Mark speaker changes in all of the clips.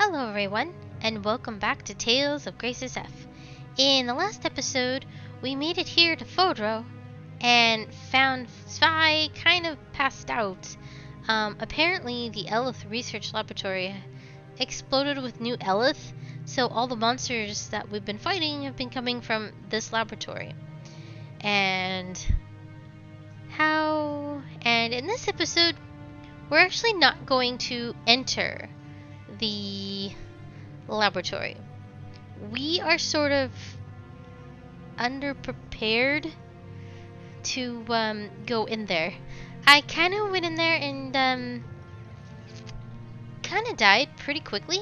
Speaker 1: Hello everyone, and welcome back to Tales of Grace SF. In the last episode, we made it here to Fodro, and found Svi kind of passed out. Apparently the Elith Research Laboratory exploded with new Elith, so all the monsters that we've been fighting have been coming from this laboratory. And in this episode, we're actually not going to enter the laboratory. We are sort of underprepared to go in there. I kind of went in there and kind of died pretty quickly.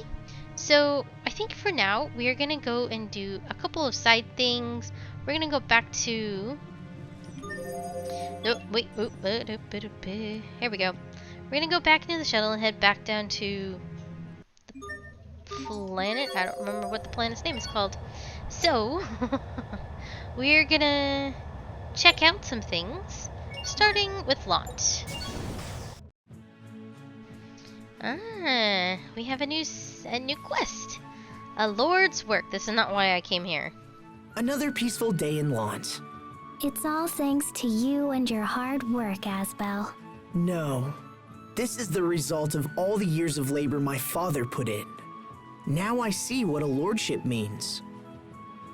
Speaker 1: So I think for now we're gonna go and do a couple of side things. We're gonna go back to here we go. We're gonna go back into the shuttle and head back down to the planet. I don't remember what the planet's name is called. So we're gonna check out some things, starting with Lhant. We have a new quest. A Lord's work. This is not why I came here.
Speaker 2: Another peaceful day in Lhant.
Speaker 3: It's all thanks to you and your hard work, Asbel.
Speaker 2: No. This is the result of all the years of labor my father put in. Now I see what a lordship means.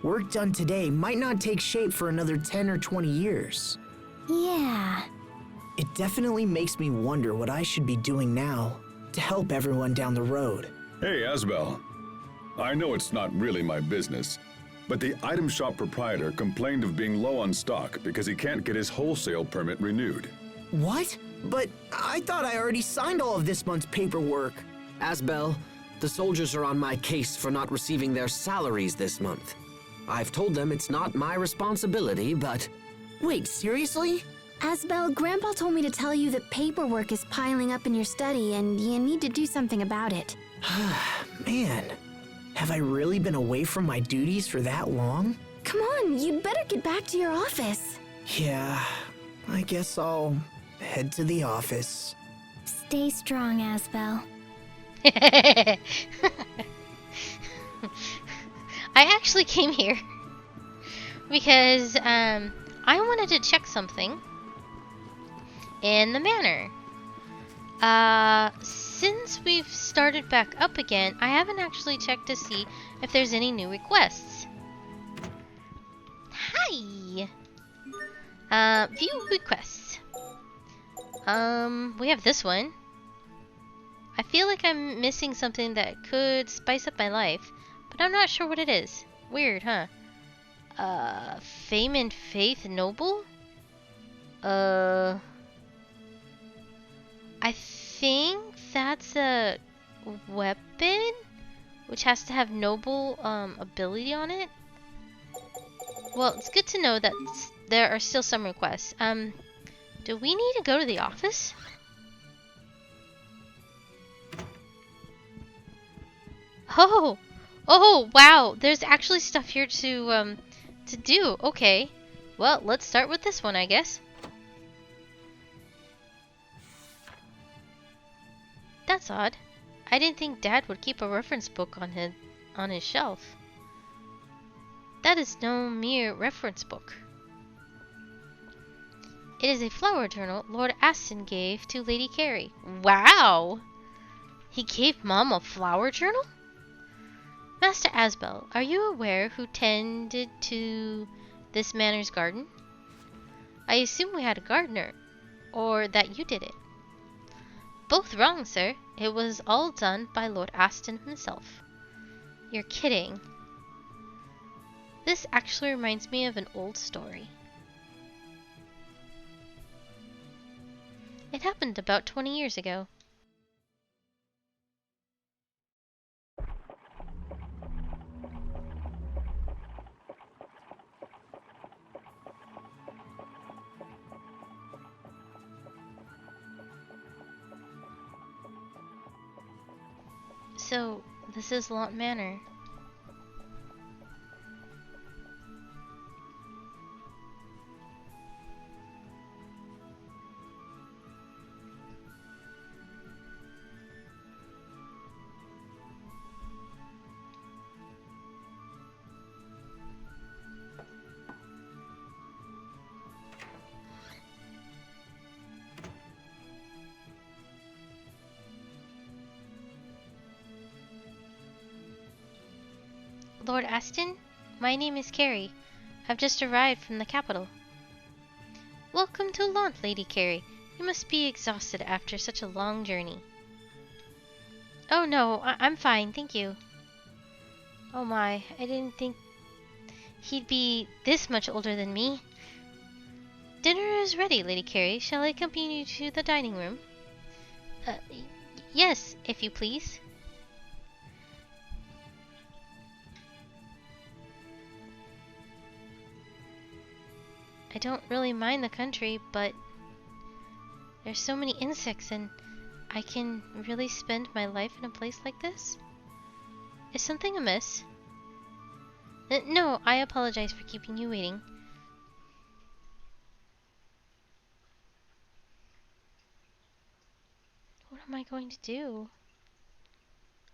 Speaker 2: Work done today might not take shape for another 10 or 20 years.
Speaker 3: Yeah.
Speaker 2: It definitely makes me wonder what I should be doing now to help everyone down the road.
Speaker 4: Hey, Asbel. I know it's not really my business, but the item shop proprietor complained of being low on stock because he can't get his wholesale permit renewed.
Speaker 2: What? But I thought I already signed all of this month's paperwork.
Speaker 5: Asbel, the soldiers are on my case for not receiving their salaries this month. I've told them it's not my responsibility, but...
Speaker 2: Wait, seriously?
Speaker 3: Asbel, Grandpa told me to tell you that paperwork is piling up in your study and you need to do something about it.
Speaker 2: Man, have I really been away from my duties for that long?
Speaker 3: Come on, you'd better get back to your office.
Speaker 2: Yeah, I guess I'll head to the office.
Speaker 3: Stay strong, Asbel.
Speaker 1: I actually came here because I wanted to check something in the manor. Since we've started back up again, I haven't actually checked to see if there's any new requests. Hi! View requests. We have this one. I feel like I'm missing something that could spice up my life, but I'm not sure what it is. Weird, huh? Fame and Faith Noble? I think that's a weapon, which has to have noble ability on it. Well, it's good to know that there are still some requests. Do we need to go to the office? Oh, wow! There's actually stuff here to do. Okay, well, let's start with this one, I guess. That's odd. I didn't think Dad would keep a reference book on his shelf. That is no mere reference book. It is a flower journal Lord Aston gave to Lady Carrie. Wow! He gave Mom a flower journal? Master Asbel, are you aware who tended to this manor's garden? I assume we had a gardener, or that you did it. Both wrong, sir. It was all done by Lord Aston himself. You're kidding. This actually reminds me of an old story. It happened about 20 years ago. So, this is Lhant Manor. Lord Aston? My name is Carrie. I've just arrived from the capital. Welcome to Lhant, Lady Carrie. You must be exhausted after such a long journey. Oh no, I'm fine, thank you. Oh my, I didn't think he'd be this much older than me. Dinner is ready, Lady Carrie. Shall I accompany you to the dining room? Yes, if you please. I don't really mind the country, but there's so many insects and I can really spend my life in a place like this? Is something amiss? No, I apologize for keeping you waiting. What am I going to do?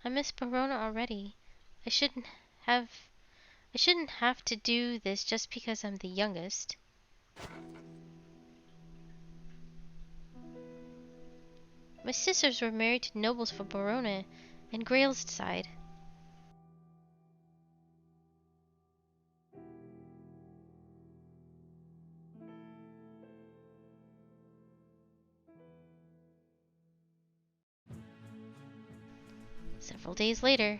Speaker 1: I miss Verona already. I shouldn't have to do this just because I'm the youngest. My sisters were married to nobles from Verona and Grail's side. Several days later.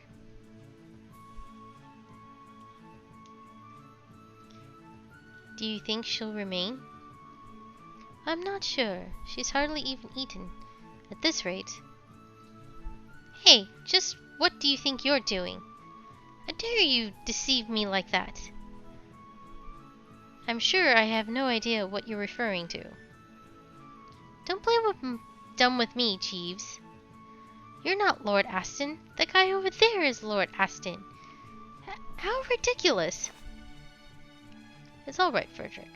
Speaker 1: Do you think she'll remain? I'm not sure. She's hardly even eaten. At this rate. Hey, just what do you think you're doing? How dare you deceive me like that? I'm sure I have no idea what you're referring to. Don't play dumb with me, Jeeves. You're not Lord Aston. The guy over there is Lord Aston. How ridiculous. It's all right, Frederick.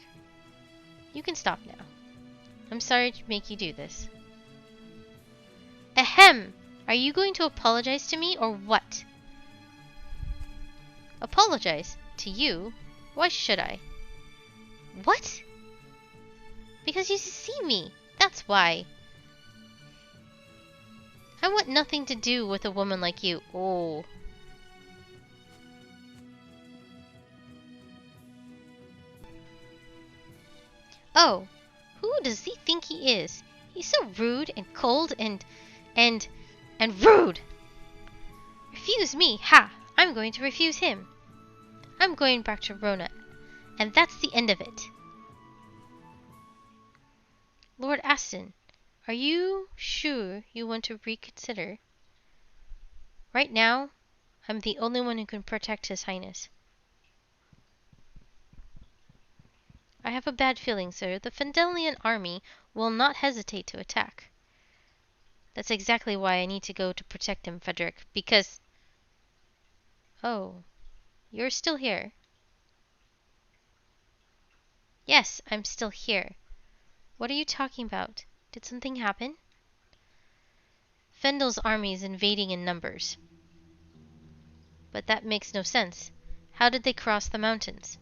Speaker 1: You can stop now. I'm sorry to make you do this. Ahem! Are you going to apologize to me or what? Apologize? To you? Why should I? What? Because you see me. That's why. I want nothing to do with a woman like you. Oh. Oh, who does he think he is? He's so rude and cold and rude! Refuse me? Ha! I'm going to refuse him. I'm going back to Rona, and that's the end of it. Lord Aston, are you sure you want to reconsider? Right now, I'm the only one who can protect His Highness. I have a bad feeling, sir. The Fendelian army will not hesitate to attack. That's exactly why I need to go to protect him, Frederick, because... Oh, you're still here. Yes, I'm still here. What are you talking about? Did something happen? Fendel's army is invading in numbers. But that makes no sense. How did they cross the mountains?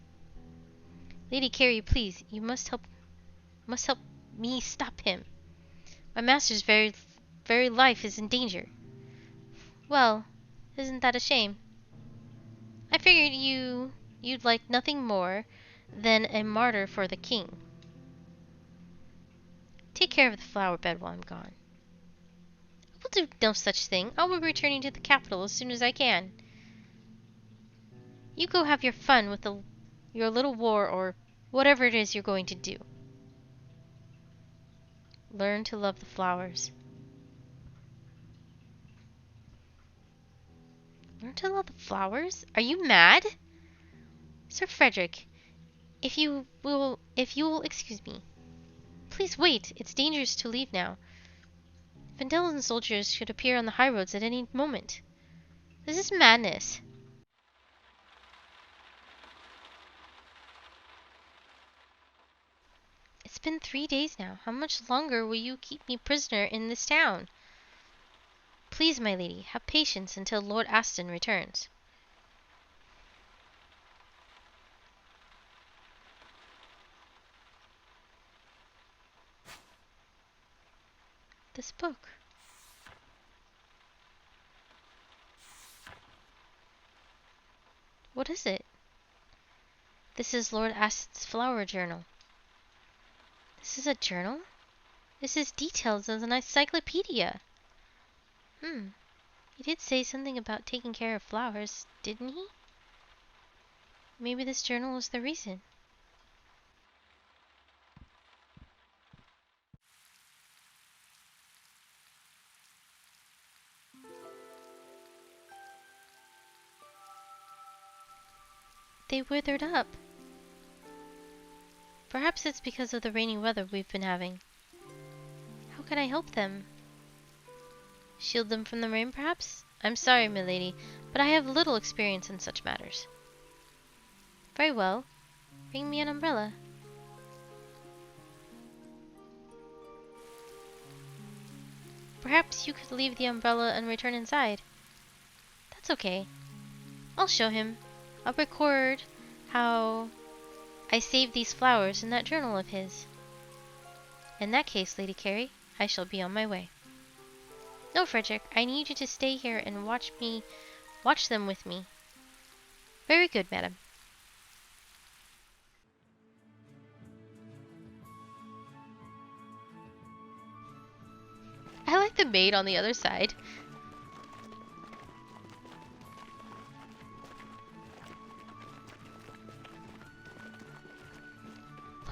Speaker 1: Lady Carrie, please, you must help me stop him. My master's very life is in danger. Well, isn't that a shame? I figured you'd like nothing more than a martyr for the king. Take care of the flower bed while I'm gone. I will do no such thing. I will be returning to the capital as soon as I can. You go have your fun with your little war or whatever it is you're going to do. Learn to love the flowers. Learn to love the flowers? Are you mad? Sir Frederick, if you will excuse me. Please wait. It's dangerous to leave now. Vendelan soldiers should appear on the highroads at any moment. This is madness. It's been 3 days now. How much longer will you keep me prisoner in this town? Please, my lady, have patience until Lord Aston returns. This book. What is it? This is Lord Aston's flower journal. This is a journal? This is detailed as an encyclopedia. He did say something about taking care of flowers, didn't he? Maybe this journal is the reason. They withered up. Perhaps it's because of the rainy weather we've been having. How can I help them? Shield them from the rain, perhaps? I'm sorry, milady, but I have little experience in such matters. Very well. Bring me an umbrella. Perhaps you could leave the umbrella and return inside. That's okay. I'll show him. I'll record how I saved these flowers in that journal of his. In that case, Lady Carey, I shall be on my way. No, Frederick, I need you to stay here and watch them with me. Very good, madam. I like the maid on the other side.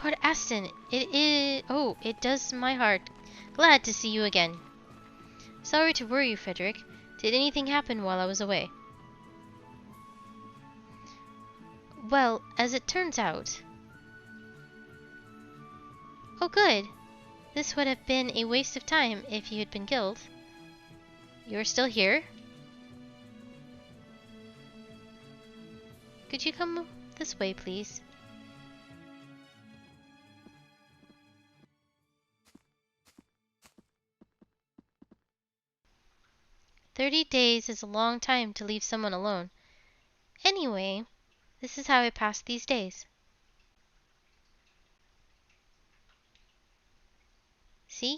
Speaker 1: Lord Aston, it does my heart. Glad to see you again. Sorry to worry you, Frederick. Did anything happen while I was away? Well, as it turns out... Oh, good. This would have been a waste of time if you had been killed. You're still here? Could you come this way, please? "30 days is a long time to leave someone alone. Anyway, this is how I pass these days." See?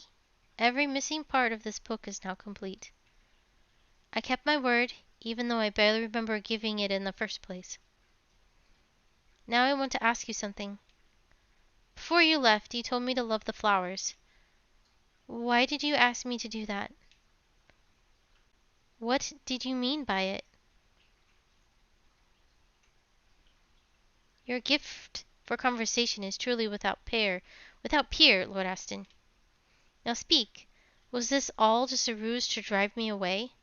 Speaker 1: Every missing part of this book is now complete. I kept my word, even though I barely remember giving it in the first place. Now I want to ask you something. Before you left, you told me to love the flowers. Why did you ask me to do that? What did you mean by it? Your gift for conversation is truly without peer, Lord Aston. Now speak. Was this all just a ruse to drive me away?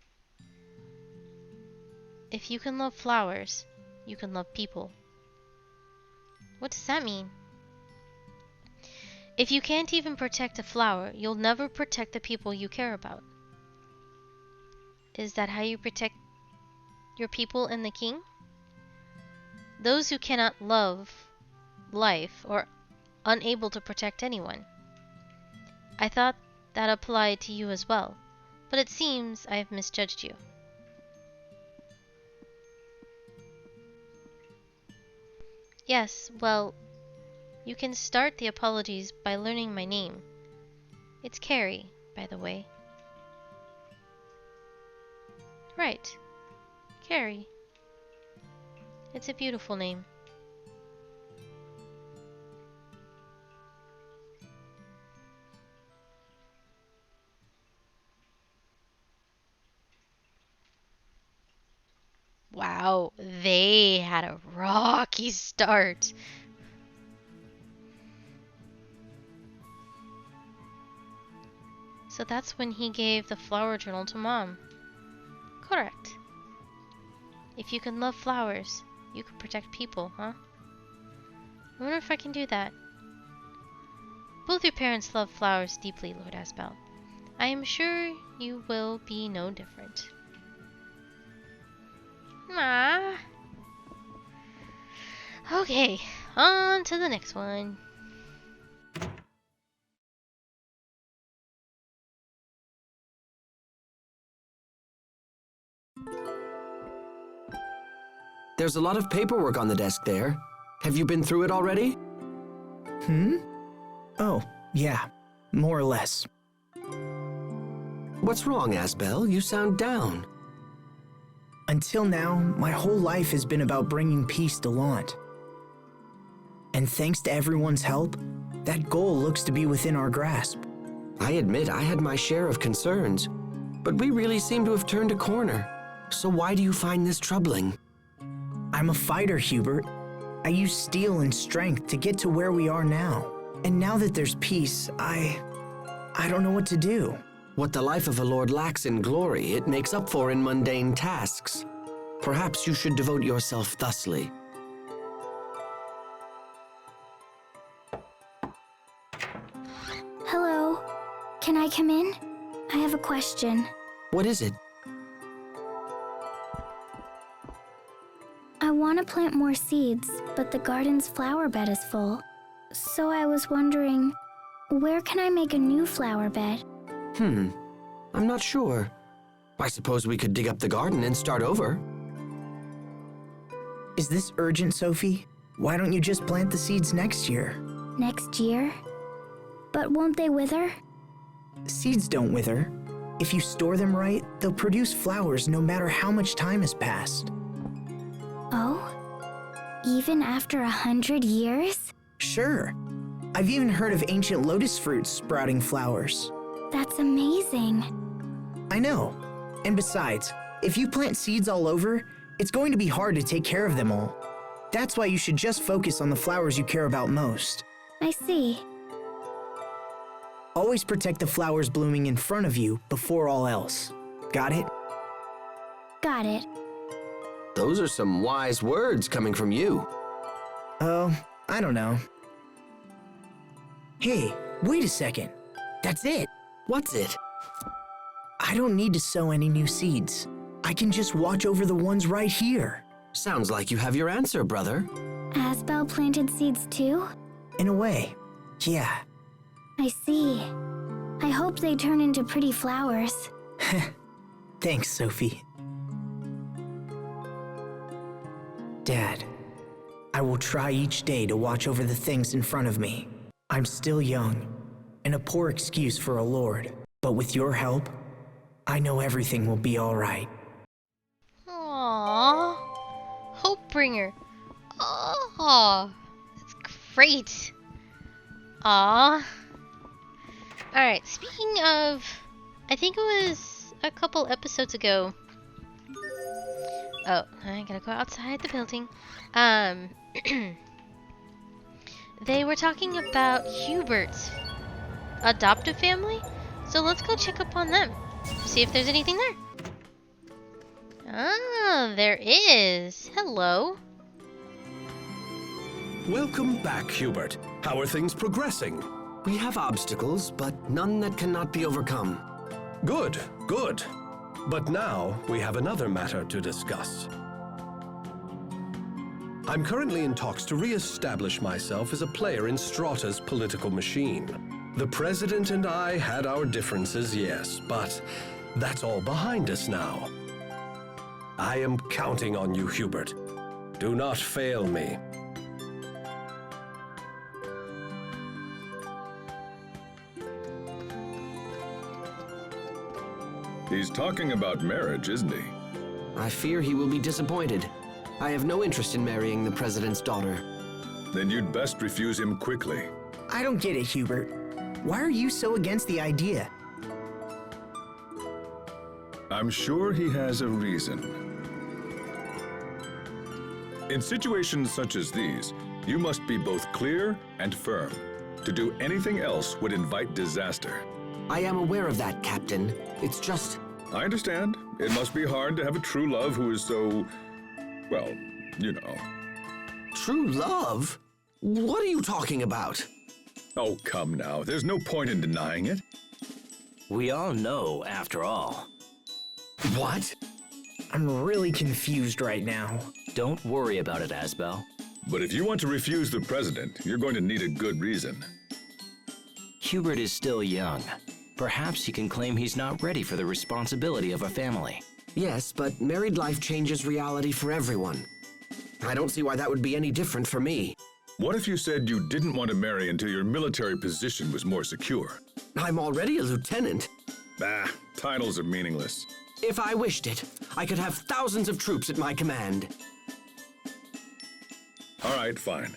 Speaker 1: If you can love flowers, you can love people. What does that mean? If you can't even protect a flower, you'll never protect the people you care about. Is that how you protect your people and the king? Those who cannot love life are unable to protect anyone. I thought that applied to you as well, but it seems I have misjudged you. Yes, well, you can start the apologies by learning my name. It's Carey, by the way. Right. Carey. It's a beautiful name. Wow, they had a rocky start. So that's when he gave the flower journal to Mom. Correct. If you can love flowers, you can protect people, huh? I wonder if I can do that. Both your parents love flowers deeply, Lord Asbel. I am sure you will be no different. Ah. Okay, on to the next one.
Speaker 5: There's a lot of paperwork on the desk there. Have you been through it already?
Speaker 2: Oh, yeah. More or less.
Speaker 5: What's wrong, Asbel? You sound down.
Speaker 2: Until now, my whole life has been about bringing peace to Lhant. And thanks to everyone's help, that goal looks to be within our grasp.
Speaker 5: I admit I had my share of concerns, but we really seem to have turned a corner. So why do you find this troubling?
Speaker 2: I'm a fighter, Hubert. I use steel and strength to get to where we are now. And now that there's peace, I don't know what to do.
Speaker 5: What the life of a lord lacks in glory, it makes up for in mundane tasks. Perhaps you should devote yourself thusly.
Speaker 3: Hello. Can I come in? I have a question.
Speaker 5: What is it?
Speaker 3: I want to plant more seeds, but the garden's flower bed is full. So I was wondering, where can I make a new flower bed?
Speaker 5: I'm not sure. I suppose we could dig up the garden and start over.
Speaker 2: Is this urgent, Sophie? Why don't you just plant the seeds next year?
Speaker 3: Next year? But won't they wither?
Speaker 2: Seeds don't wither. If you store them right, they'll produce flowers no matter how much time has passed.
Speaker 3: Oh? Even after 100 years?
Speaker 2: Sure. I've even heard of ancient lotus fruits sprouting flowers.
Speaker 3: That's amazing.
Speaker 2: I know. And besides, if you plant seeds all over, it's going to be hard to take care of them all. That's why you should just focus on the flowers you care about most.
Speaker 3: I see.
Speaker 2: Always protect the flowers blooming in front of you before all else. Got it?
Speaker 3: Got it.
Speaker 5: Those are some wise words coming from you.
Speaker 2: Oh, I don't know. Hey, wait a second. That's it.
Speaker 5: What's it?
Speaker 2: I don't need to sow any new seeds. I can just watch over the ones right here.
Speaker 5: Sounds like you have your answer, brother.
Speaker 3: Asbel planted seeds too?
Speaker 2: In a way, yeah.
Speaker 3: I see. I hope they turn into pretty flowers.
Speaker 2: Thanks, Sophie. Dad, I will try each day to watch over the things in front of me. I'm still young, and a poor excuse for a lord. But with your help, I know everything will be all right.
Speaker 1: Aww. Hopebringer. Oh, that's great. Aww. Alright, speaking of, I think it was a couple episodes ago. Oh, I gotta go outside the building. They were talking about Hubert's adoptive family. So let's go check up on them. See if there's anything there. Ah, there is. Hello.
Speaker 6: Welcome back, Hubert. How are things progressing?
Speaker 5: We have obstacles, but none that cannot be overcome.
Speaker 6: Good, good. But now we have another matter to discuss. I'm currently in talks to re-establish myself as a player in Strata's political machine. The President and I had our differences, yes, but that's all behind us now. I am counting on you, Hubert. Do not fail me.
Speaker 4: He's talking about marriage, isn't he?
Speaker 5: I fear he will be disappointed. I have no interest in marrying the President's daughter.
Speaker 4: Then you'd best refuse him quickly.
Speaker 2: I don't get it, Hubert. Why are you so against the idea?
Speaker 4: I'm sure he has a reason. In situations such as these, you must be both clear and firm. To do anything else would invite disaster.
Speaker 5: I am aware of that, Captain. It's just...
Speaker 4: I understand. It must be hard to have a true love who is so... well, you know.
Speaker 5: True love? What are you talking about?
Speaker 4: Oh, come now. There's no point in denying it.
Speaker 7: We all know, after all.
Speaker 5: What?
Speaker 2: I'm really confused right now.
Speaker 7: Don't worry about it, Asbel.
Speaker 4: But if you want to refuse the president, you're going to need a good reason.
Speaker 7: Hubert is still young. Perhaps he can claim he's not ready for the responsibility of a family.
Speaker 5: Yes, but married life changes reality for everyone. I don't see why that would be any different for me.
Speaker 4: What if you said you didn't want to marry until your military position was more secure?
Speaker 5: I'm already a lieutenant.
Speaker 4: Bah, titles are meaningless.
Speaker 5: If I wished it, I could have thousands of troops at my command.
Speaker 4: All right, fine.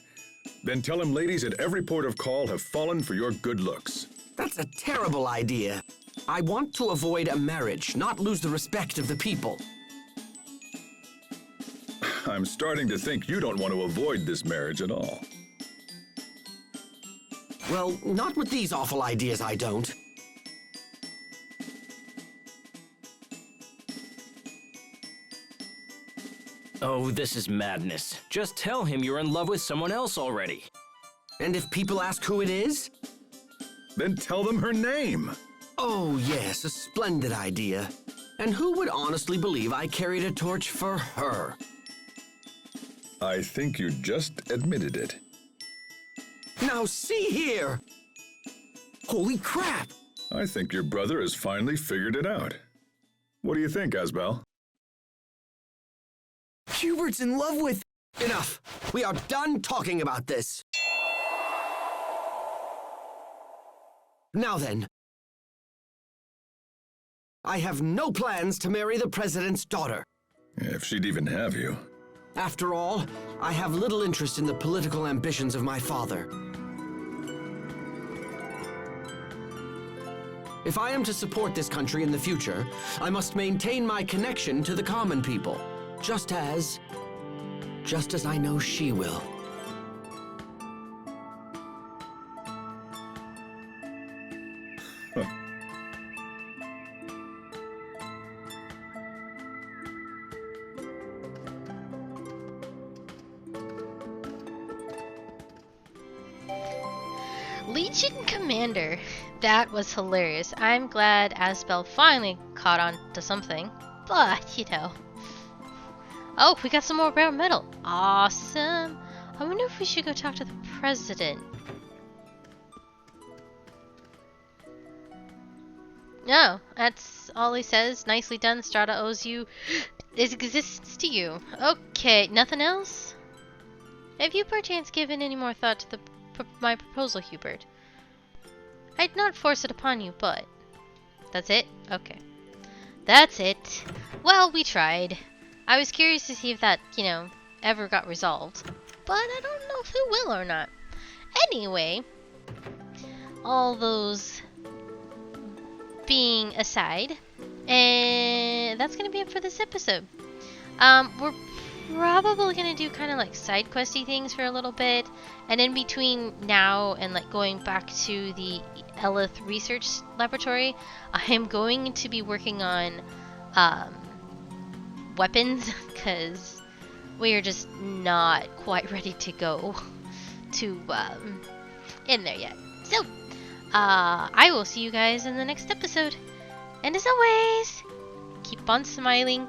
Speaker 4: Then tell him ladies at every port of call have fallen for your good looks.
Speaker 5: That's a terrible idea. I want to avoid a marriage, not lose the respect of the people.
Speaker 4: I'm starting to think you don't want to avoid this marriage at all.
Speaker 5: Well, not with these awful ideas, I don't.
Speaker 7: Oh, this is madness. Just tell him you're in love with someone else already.
Speaker 5: And if people ask who it is?
Speaker 4: Then tell them her name.
Speaker 5: Oh, yes, a splendid idea. And who would honestly believe I carried a torch for her?
Speaker 4: I think you just admitted it.
Speaker 5: Now see here! Holy crap!
Speaker 4: I think your brother has finally figured it out. What do you think, Asbel?
Speaker 2: Hubert's in love with...
Speaker 5: Enough! We are done talking about this. Now then, I have no plans to marry the president's daughter.
Speaker 4: If she'd even have you.
Speaker 5: After all, I have little interest in the political ambitions of my father. If I am to support this country in the future, I must maintain my connection to the common people, just as I know she will.
Speaker 1: Legion Commander. That was hilarious. I'm glad Asbel finally caught on to something. But, you know. Oh, we got some more rare metal. Awesome. I wonder if we should go talk to the president. No, that's all he says. Nicely done. Strata owes you his existence to you. Okay, nothing else? Have you perchance given any more thought to my proposal, Hubert? I'd not force it upon you, but... That's it? Okay. That's it. Well, we tried. I was curious to see if that, you know, ever got resolved. But I don't know if it will or not. Anyway, all those being aside, and that's gonna be it for this episode. We're probably gonna do kind of like side questy things for a little bit, and in between now and like going back to the Elith research laboratory, I am going to be working on weapons because we are just not quite ready to go to in there yet. So I will see you guys in the next episode, and as always, keep on smiling.